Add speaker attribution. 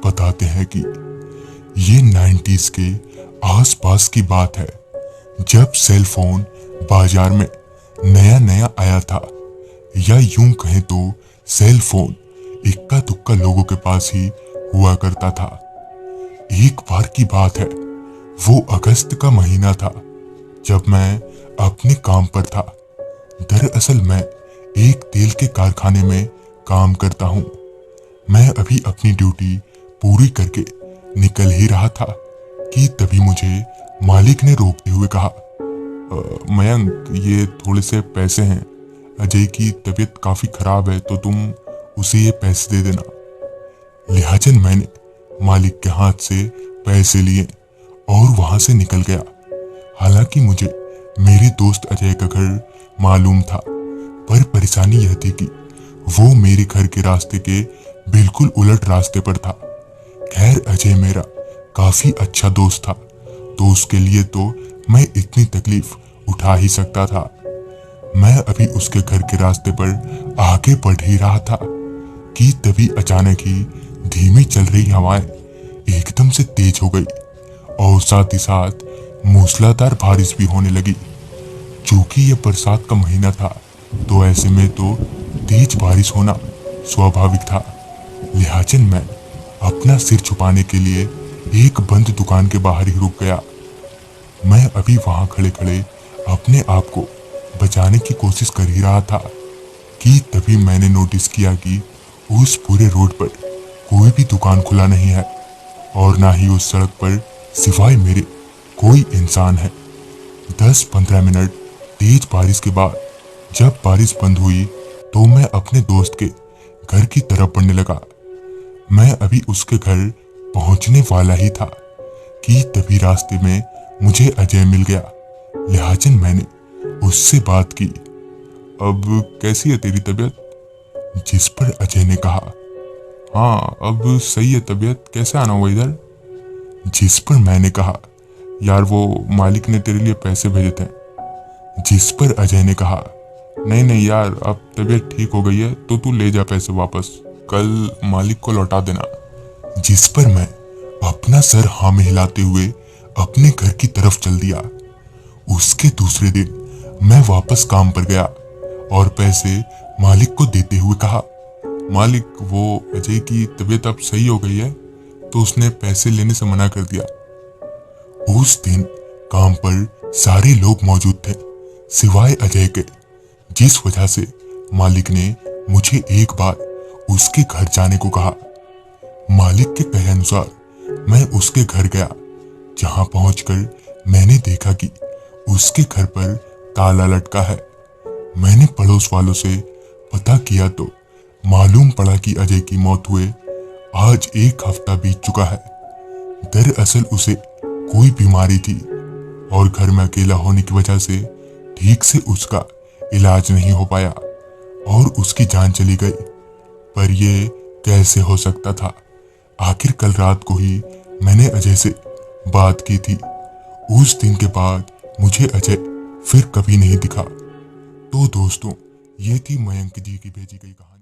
Speaker 1: बताते हैं कि ये 90s के आसपास की बात है, जब सेल फोन बाजार में नया नया आया था, या यूं कहें तो सेल फोन इक्का दुक्का लोगों के पास ही हुआ करता था। एक बार की बात है, वो अगस्त का महीना था जब मैं अपने काम पर था। दरअसल मैं एक तेल के कारखाने में काम करता हूँ। मैं अभी अपनी ड्यूटी पूरी करके निकल ही रहा था कि तभी मुझे मालिक ने रोकते हुए कहा, मयंक, ये थोड़े से पैसे हैं। अजय की तबीयत काफी खराब है, तो तुम उसे ये पैसे दे देना। लिहाजन मैंने मालिक के हाथ से पैसे लिए और वहां से निकल गया। हालांकि मुझे मेरे दोस्त अजय का घर मालूम था, पर परेशानी यह थी कि वो मेरे घर के रास्ते के बिल्कुल उलट रास्ते पर था। खैर, अजय मेरा काफी अच्छा दोस्त था, तो उसके लिए तो मैं इतनी तकलीफ उठा ही सकता था। मैं अभी उसके घर के रास्ते पर आगे बढ़ ही रहा था कि तभी अचानक ही धीमी चल रही हवाएं एकदम से तेज हो गई और साथ ही साथ मूसलाधार बारिश भी होने लगी। चूंकि यह बरसात का महीना था, तो ऐसे में तो तेज बारिश होना स्वाभाविक था। लिहाजन मैं अपना सिर छुपाने के लिए एक बंद दुकान के बाहर ही रुक गया। मैं अभी वहां खड़े खड़े अपने आप को बचाने की कोशिश कर ही रहा था कि तभी मैंने नोटिस किया कि उस पूरे रोड पर कोई भी दुकान खुला नहीं है और ना ही उस सड़क पर सिवाय मेरे कोई इंसान है। 10-15 मिनट तेज बारिश के बाद जब बारिश बंद हुई, तो मैं अपने दोस्त के घर की तरफ बढ़ने लगा। मैं अभी उसके घर पहुंचने वाला ही था कि तभी रास्ते में मुझे अजय मिल गया। लिहाजन मैंने उससे बात की। अब कैसी है तेरी तबीयत? जिस पर अजय ने कहा, हाँ अब सही है तबीयत, कैसे आना हुआ इधर? जिस पर मैंने कहा, यार वो मालिक ने तेरे लिए पैसे भेजे थे। जिस पर अजय ने कहा, नहीं नहीं यार, अब तबीयत ठीक हो गई है, तो तू ले जा पैसे वापस, कल मालिक को लौटा देना। जिस पर मैं अपना सर हाँ में हिलाते हुए अपने घर की तरफ चल दिया। उसके दूसरे दिन मैं वापस काम पर गया और पैसे मालिक को देते हुए कहा, मालिक, वो अजय की तबीयत अब सही हो गई है, तो उसने पैसे लेने से मना कर दिया। उस दिन काम पर सारे लोग मौजूद थे सिवाय अजय के, जिस वजह से मालिक ने मुझे एक बार उसके घर जाने को कहा। मालिक के कहे अनुसार मैं उसके घर गया, जहां पहुंचकर मैंने देखा कि उसके घर पर ताला लटका है। मैंने पड़ोस वालों से पता किया तो मालूम पड़ा कि अजय की मौत हुए आज 1 हफ्ता बीत चुका है। दरअसल उसे कोई बीमारी थी और घर में अकेला होने की वजह से ठीक से उसका इलाज नहीं हो पाया और उसकी जान चली गई। पर यह कैसे हो सकता था? आखिर कल रात को ही मैंने अजय से बात की थी। उस दिन के बाद मुझे अजय फिर कभी नहीं दिखा। तो दोस्तों, ये थी मयंक जी की भेजी गई कहानी।